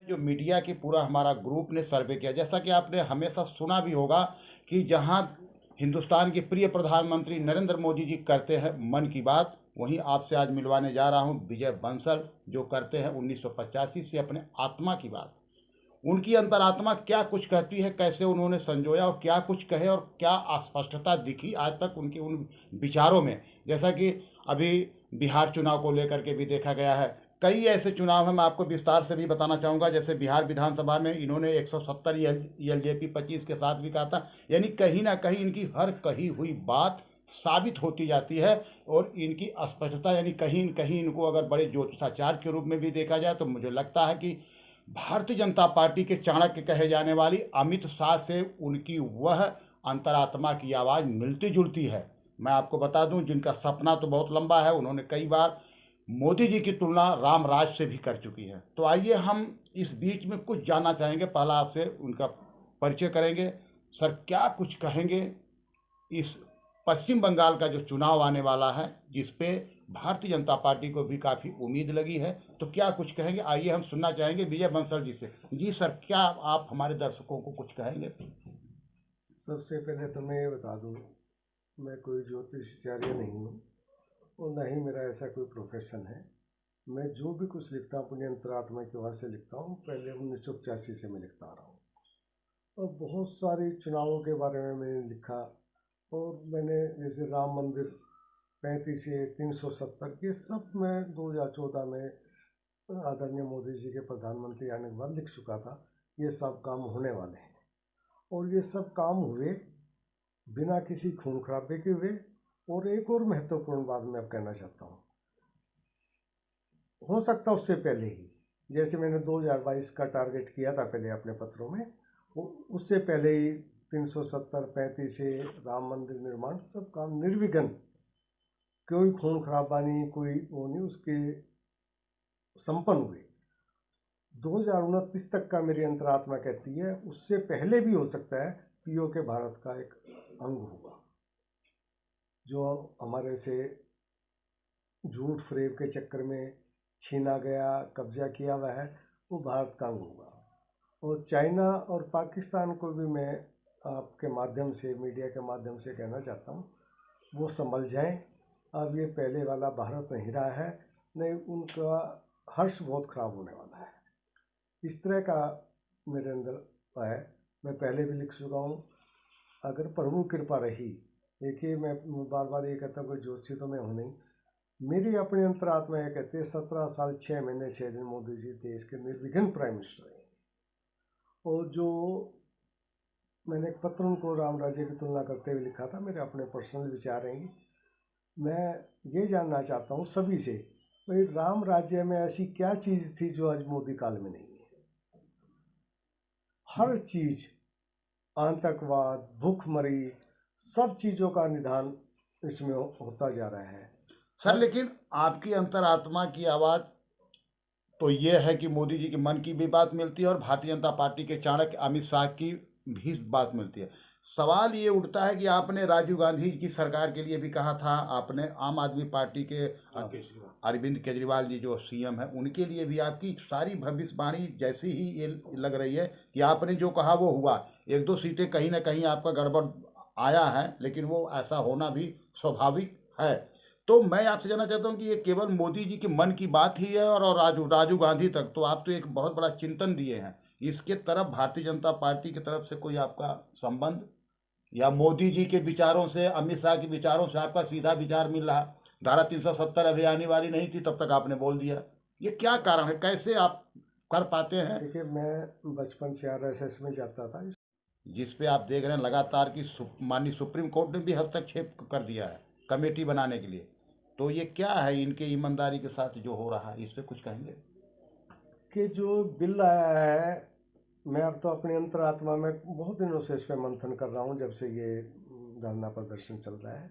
जो मीडिया की पूरा हमारा ग्रुप ने सर्वे किया, जैसा कि आपने हमेशा सुना भी होगा कि जहां हिंदुस्तान के प्रिय प्रधानमंत्री नरेंद्र मोदी जी करते हैं मन की बात, वहीं आपसे आज मिलवाने जा रहा हूं विजय बंसल, जो करते हैं 1985 से अपने आत्मा की बात। उनकी अंतरात्मा क्या कुछ कहती है, कैसे उन्होंने संजोया और क्या कुछ कहे और क्या अस्पष्टता दिखी आज तक उनके उन विचारों में। जैसा कि अभी बिहार चुनाव को लेकर के भी देखा गया है, कई ऐसे चुनाव हैं, मैं आपको विस्तार से भी बताना चाहूँगा। जैसे बिहार विधानसभा में इन्होंने 170 एलजेपी 25 के साथ भी कहा था, यानी कहीं ना कहीं इनकी हर कही हुई बात साबित होती जाती है। और इनकी स्पष्टता, यानी कहीं न कहीं इनको अगर बड़े ज्योतिषाचार्य के रूप में भी देखा जाए तो मुझे लगता है कि भारतीय जनता पार्टी के चाणक्य कहे जाने वाली अमित शाह से उनकी वह अंतरात्मा की आवाज़ मिलती जुलती है। मैं आपको बता दूं, जिनका सपना तो बहुत लंबा है, उन्होंने कई बार मोदी जी की तुलना राम राज से भी कर चुकी है। तो आइए हम इस बीच में कुछ जानना चाहेंगे, पहला आपसे उनका परिचय करेंगे। सर, क्या कुछ कहेंगे इस पश्चिम बंगाल का जो चुनाव आने वाला है, जिस पे भारतीय जनता पार्टी को भी काफ़ी उम्मीद लगी है, तो क्या कुछ कहेंगे? आइए हम सुनना चाहेंगे विजय बंसल जी से। जी सर, क्या आप हमारे दर्शकों को कुछ कहेंगे? सबसे पहले तो मैं ये बता दूं, मैं कोई ज्योतिषाचार्य नहीं हूँ और ना ही मेरा ऐसा कोई प्रोफेशन है। मैं जो भी कुछ लिखता हूँ अपनी अंतरात्मा की आवाज़ से लिखता हूँ। पहले 1985 से मैं लिखता आ रहा हूँ और बहुत सारे चुनावों के बारे में मैंने लिखा। और मैंने जैसे राम मंदिर 35 से 370 ये सब मैं 2014 में आदरणीय मोदी जी के प्रधानमंत्री आने के बाद लिख चुका था। ये सब काम होने वाले हैं और ये सब काम हुए बिना किसी खून खराबे के हुए। और एक और महत्वपूर्ण बात मैं अब कहना चाहता हूँ, हो सकता उससे पहले ही, जैसे मैंने 2022 का टारगेट किया था पहले अपने पत्रों में, उससे पहले ही 370-35 से राम मंदिर निर्माण सब काम निर्विघ्न, कोई खून खराबा नहीं, कोई वो नहीं, उसके संपन्न हुए। 2029 तक का मेरी अंतरात्मा कहती है, उससे पहले भी हो सकता है पीओ के भारत का एक अंग होगा, जो हमारे से झूठ फ्रेब के चक्कर में छीना गया, कब्जा किया हुआ है, वो भारत का अंग होगा। और चाइना और पाकिस्तान को भी मैं आपके माध्यम से, मीडिया के माध्यम से कहना चाहता हूँ, वो संभल जाएं। अब ये पहले वाला भारत नहीं रहा है, नहीं, उनका हर्ष बहुत ख़राब होने वाला है। इस तरह का मेरे अंदर है। मैं पहले भी लिख चुका हूँ, अगर प्रभु कृपा रही। देखिए, मैं बार बार ये कहता हूँ कोई ज्योतिषी तो मैं हूँ नहीं, मेरी अपनी अंतरात्मा यह कहती है 17 साल 6 महीने 6 दिन मोदी जी देश के निर्विघ्न प्राइम मिनिस्टर रहे। और जो मैंने एक पत्र उनको राम राज्य की तुलना करते हुए लिखा था, मेरे अपने पर्सनल विचार हैं। मैं ये जानना चाहता हूँ सभी से, भाई राम राज्य में ऐसी क्या चीज़ थी जो आज मोदी काल में नहीं है? हर चीज़, आतंकवाद, भूखमरी, सब चीज़ों का निदान इसमें होता जा रहा है। सर, लेकिन आपकी अंतरात्मा की आवाज़ तो ये है कि मोदी जी के मन की भी बात मिलती है और भारतीय जनता पार्टी के चाणक्य अमित शाह की भी बात मिलती है। सवाल ये उठता है कि आपने राजीव गांधी की सरकार के लिए भी कहा था, आपने आम आदमी पार्टी के अरविंद केजरीवाल जी जो सीएम है उनके लिए भी आपकी सारी भविष्यवाणी जैसी ही ये लग रही है कि आपने जो कहा वो हुआ। एक दो सीटें कहीं ना कहीं आपका गड़बड़ आया है, लेकिन वो ऐसा होना भी स्वाभाविक है। तो मैं आपसे जानना चाहता हूँ कि ये केवल मोदी जी के मन की बात ही है और राजीव गांधी तक तो आप तो एक बहुत बड़ा चिंतन दिए हैं, इसके तरफ भारतीय जनता पार्टी की तरफ से कोई आपका संबंध, या मोदी जी के विचारों से, अमित शाह के विचारों से आपका सीधा विचार मिल रहा? धारा 370 अभी आने वाली नहीं थी तब तक आपने बोल दिया, ये क्या कारण है, कैसे आप कर पाते हैं? देखिए, मैं बचपन से आरएसएस में जाता था। जिस पे आप देख रहे हैं लगातार कि माननीय सुप्रीम कोर्ट ने भी हस्तक्षेप कर दिया है कमेटी बनाने के लिए, तो ये क्या है इनके ईमानदारी के साथ जो हो रहा है, इस पे कुछ कहेंगे? कि जो बिल आया है, मैं अब तो अपनी अंतरात्मा में बहुत दिनों से इस पर मंथन कर रहा हूँ, जब से ये धरना प्रदर्शन चल रहा है।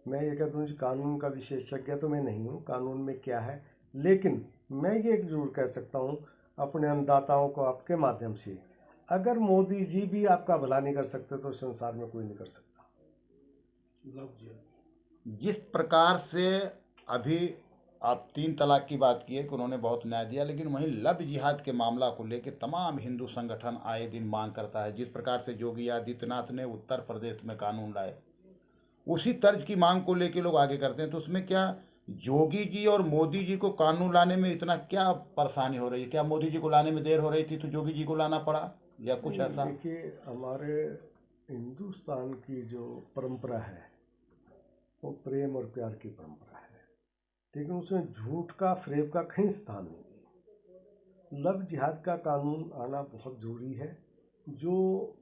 मैं ये कहता हूँ कि कानून का विशेषज्ञ तो मैं नहीं हूँ, कानून में क्या है, लेकिन मैं ये जरूर कह सकता हूँ अपने अन्नदाताओं को आपके माध्यम से, अगर मोदी जी भी आपका भला नहीं कर सकते तो संसार में कोई नहीं कर सकता। जिस प्रकार से अभी आप 3 तलाक की बात की है कि उन्होंने बहुत न्याय दिया, लेकिन वहीं लव जिहाद के मामला को लेकर तमाम हिंदू संगठन आए दिन मांग करता है। जिस प्रकार से योगी आदित्यनाथ ने उत्तर प्रदेश में कानून लाए, उसी तर्ज की मांग को लेकर लोग आगे करते हैं। तो उसमें क्या योगी जी और मोदी जी को कानून लाने में इतना क्या परेशानी हो रही है? क्या मोदी जी को लाने में देर हो रही थी तो योगी जी को लाना पड़ा, या कुछ नहीं, ऐसा? देखिए, हमारे हिंदुस्तान की जो परंपरा है वो प्रेम और प्यार की परंपरा है, लेकिन उसमें झूठ का, फरेब का कहीं स्थान नहीं है। लव जिहाद का कानून आना बहुत ज़रूरी है। जो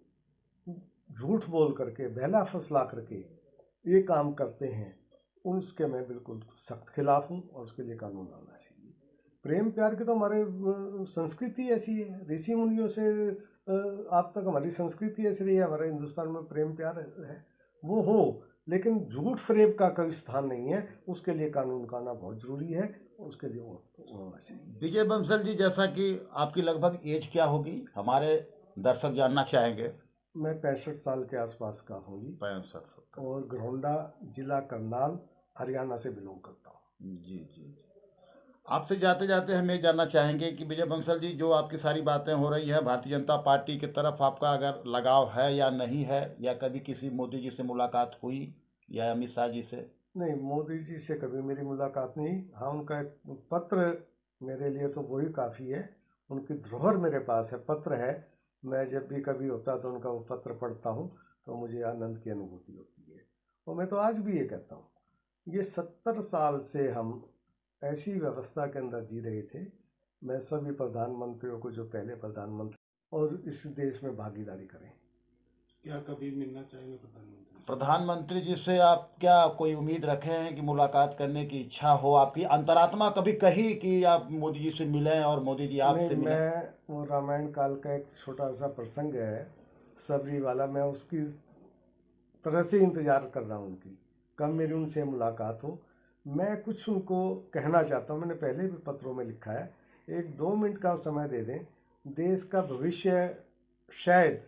झूठ बोल करके, बहला फुसला करके ये काम करते हैं, उसके मैं बिल्कुल सख्त खिलाफ हूँ और उसके लिए कानून आना चाहिए। प्रेम प्यार की तो हमारे संस्कृति ऐसी है, ऋषि मुनियों से आप तक हमारी संस्कृति ऐसी रही है। हमारे हिंदुस्तान में प्रेम प्यार है, वो हो, लेकिन झूठ फरेब का कोई स्थान नहीं है। उसके लिए कानून का आना बहुत ज़रूरी है, उसके लिए वो होना चाहिए। विजय बंसल जी, जैसा कि आपकी लगभग एज क्या होगी, हमारे दर्शक जानना चाहेंगे। मैं 65 साल के आसपास का हूँ जी, 65। और घरौंडा जिला करनाल, हरियाणा से बिलोंग करता हूँ। जी जी। आपसे जाते जाते हम ये जानना चाहेंगे कि विजय बंसल जी, जो आपकी सारी बातें हो रही है, भारतीय जनता पार्टी की तरफ आपका अगर लगाव है या नहीं है, या कभी किसी मोदी जी से मुलाकात हुई या अमित शाह जी से? नहीं, मोदी जी से कभी मेरी मुलाकात नहीं। हाँ, उनका एक पत्र मेरे लिए तो वही काफ़ी है। उनकी धरोहर मेरे पास है, पत्र है। मैं जब भी कभी होता तो उनका वो पत्र पढ़ता हूँ तो मुझे आनंद की अनुभूति होती है। और मैं तो आज भी ये कहता हूँ, ये 70 साल से हम ऐसी व्यवस्था के अंदर जी रहे थे। मैं सभी प्रधानमंत्रियों को, जो पहले प्रधानमंत्री और इस देश में भागीदारी करें। क्या कभी मिलना चाहेंगे प्रधानमंत्री से? प्रधानमंत्री जी से आप क्या कोई उम्मीद रखे हैं कि मुलाकात करने की इच्छा हो? आपकी अंतरात्मा कभी कही कि आप मोदी जी से मिलें और मोदी जी नहीं, आपसे मिलें? मैं वो रामायण काल का एक छोटा सा प्रसंग है, सबरी वाला, मैं उसकी तरह से इंतज़ार कर रहा हूँ उनकी, कब मेरी उनसे मुलाकात हो। मैं कुछ उनको कहना चाहता हूँ, मैंने पहले भी पत्रों में लिखा है। 1-2 मिनट का समय दे दें, देश का भविष्य, शायद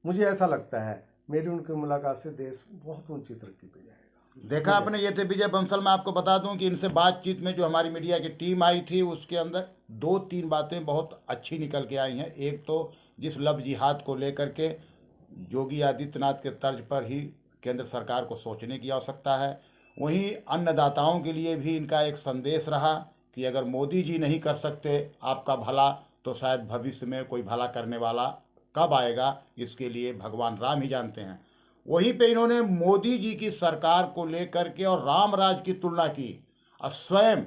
मुझे ऐसा लगता है, मेरी उनकी मुलाकात से देश बहुत ऊंची तरक्की पे जाएगा। देखा आपने, ये थे विजय बंसल। मैं आपको बता दूं कि इनसे बातचीत में जो हमारी मीडिया की टीम आई थी, उसके अंदर 2-3 बातें बहुत अच्छी निकल के आई हैं। एक तो जिस लव जिहाद को लेकर के योगी आदित्यनाथ के तर्ज पर ही केंद्र सरकार को सोचने की आवश्यकता है। वहीं अन्नदाताओं के लिए भी इनका एक संदेश रहा कि अगर मोदी जी नहीं कर सकते आपका भला, तो शायद भविष्य में कोई भला करने वाला कब आएगा, इसके लिए भगवान राम ही जानते हैं। वहीं पे इन्होंने मोदी जी की सरकार को लेकर के और राम राज की तुलना की, और स्वयं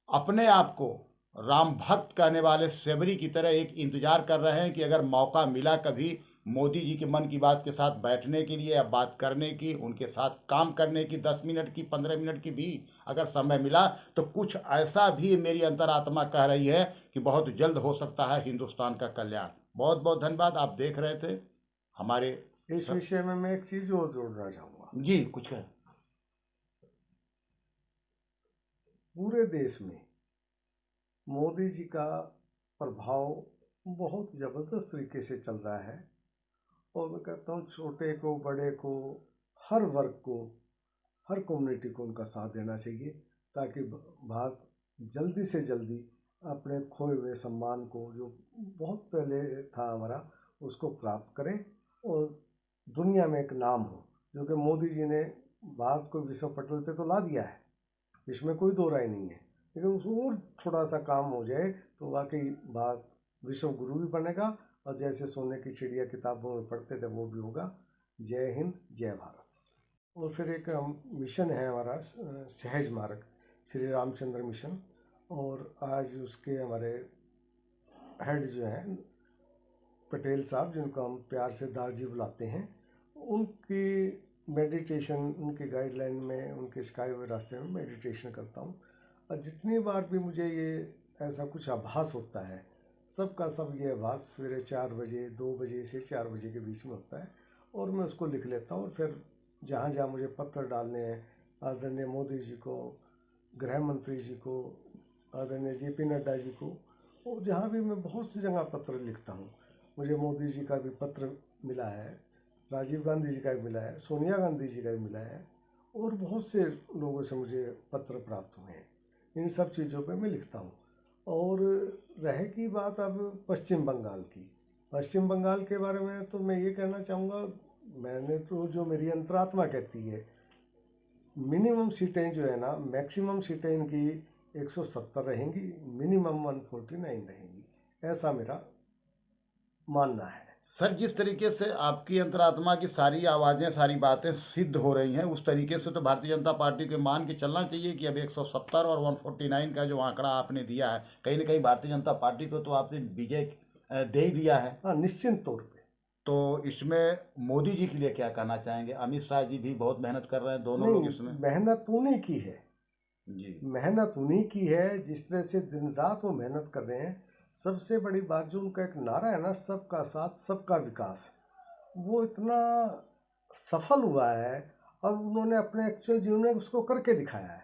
अपने आप को राम भक्त कहने वाले सेवरी की तरह एक इंतजार कर रहे हैं कि अगर मौका मिला कभी मोदी जी के मन की बात के साथ बैठने के लिए या बात करने की, उनके साथ काम करने की, 10 मिनट की, 15 मिनट की भी अगर समय मिला, तो कुछ ऐसा भी मेरी अंतरात्मा कह रही है कि बहुत जल्द हो सकता है हिंदुस्तान का कल्याण। बहुत बहुत धन्यवाद। आप देख रहे थे हमारे इस विषय में मैं एक चीज़ और जोड़ना चाहूँगा। जी, कुछ कहें। पूरे देश में मोदी जी का प्रभाव बहुत ज़बरदस्त तरीके से चल रहा है, और मैं कहता हूँ, छोटे को, बड़े को, हर वर्ग को, हर कम्युनिटी को उनका साथ देना चाहिए, ताकि भारत जल्दी से जल्दी अपने खोए हुए सम्मान को, जो बहुत पहले था हमारा, उसको प्राप्त करें और दुनिया में एक नाम हो। जो कि मोदी जी ने भारत को विश्व पटल पे तो ला दिया है, इसमें कोई दो राय नहीं है, लेकिन उसको और थोड़ा सा काम हो जाए तो वाकई भारत विश्व गुरु भी बनेगा, और जैसे सोने की चिड़िया किताबों में पढ़ते थे वो भी होगा। जय हिंद, जय भारत। और फिर एक मिशन है हमारा, सहज मार्ग, श्री रामचंद्र मिशन, और आज उसके हमारे हेड जो हैं पटेल साहब, जिनको हम प्यार से दारजी बुलाते हैं, उनकी मेडिटेशन, उनकी गाइडलाइन में, उनके सिखाए हुए रास्ते में मेडिटेशन करता हूँ। और जितनी बार भी मुझे ये ऐसा कुछ आभास होता है, सबका सब ये आभास सवेरे 4 बजे, 2 बजे से 4 बजे के बीच में होता है, और मैं उसको लिख लेता हूँ। और फिर जहाँ जहाँ मुझे पत्र डालने हैं, आदरणीय मोदी जी को, गृह मंत्री जी को, आदरणीय JP नड्डा जी को, और जहाँ भी मैं बहुत सी जगह पत्र लिखता हूँ। मुझे मोदी जी का भी पत्र मिला है, राजीव गांधी जी का भी मिला है, सोनिया गांधी जी का भी मिला है, और बहुत से लोगों से मुझे पत्र प्राप्त हुए हैं। इन सब चीज़ों पे मैं लिखता हूँ। और रहेगी बात अब पश्चिम बंगाल की, पश्चिम बंगाल के बारे में तो मैं ये कहना चाहूँगा, मैंने तो जो मेरी अंतरात्मा कहती है, मिनिमम सीटें जो है ना, मैक्सिमम सीटें इनकी 170 रहेंगी, मिनिमम 149 रहेंगी, ऐसा मेरा मानना है। सर, जिस तरीके से आपकी अंतरात्मा की सारी आवाज़ें, सारी बातें सिद्ध हो रही हैं, उस तरीके से तो भारतीय जनता पार्टी को मान के चलना चाहिए कि अब 170 और 149 का जो आंकड़ा आपने दिया है, कहीं ना कहीं भारतीय जनता पार्टी को तो आपने विजय दे ही दिया है। हाँ, निश्चित तौर पे। तो इसमें मोदी जी के लिए क्या कहना चाहेंगे? अमित शाह जी भी बहुत मेहनत कर रहे हैं, दोनों लोग नहीं, इसमें। मेहनत उन्हीं की है, जी मेहनत उन्हीं की है, जिस तरह से दिन रात वो मेहनत कर रहे हैं। सबसे बड़ी बात जो उनका एक नारा है ना, सबका साथ सबका विकास, वो इतना सफल हुआ है और उन्होंने अपने एक्चुअल जीवन में उसको करके दिखाया है।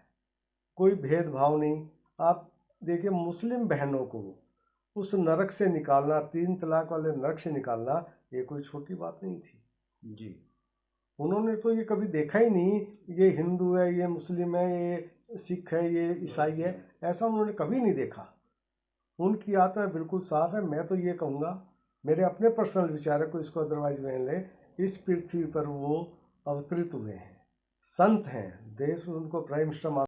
कोई भेदभाव नहीं। आप देखिए, मुस्लिम बहनों को उस नरक से निकालना, 3 तलाक वाले नरक से निकालना, ये कोई छोटी बात नहीं थी। जी। उन्होंने तो ये कभी देखा ही नहीं, ये हिंदू है, ये मुस्लिम है, ये सिख है, ये ईसाई है, ऐसा उन्होंने कभी नहीं देखा। उनकी आत्मा बिल्कुल साफ है। मैं तो ये कहूँगा, मेरे अपने पर्सनल विचार है, कोई इसको अदरवाइज मान ले, इस पृथ्वी पर वो अवतरित हुए हैं, संत हैं, देश उनको प्राइम मिनिस्टर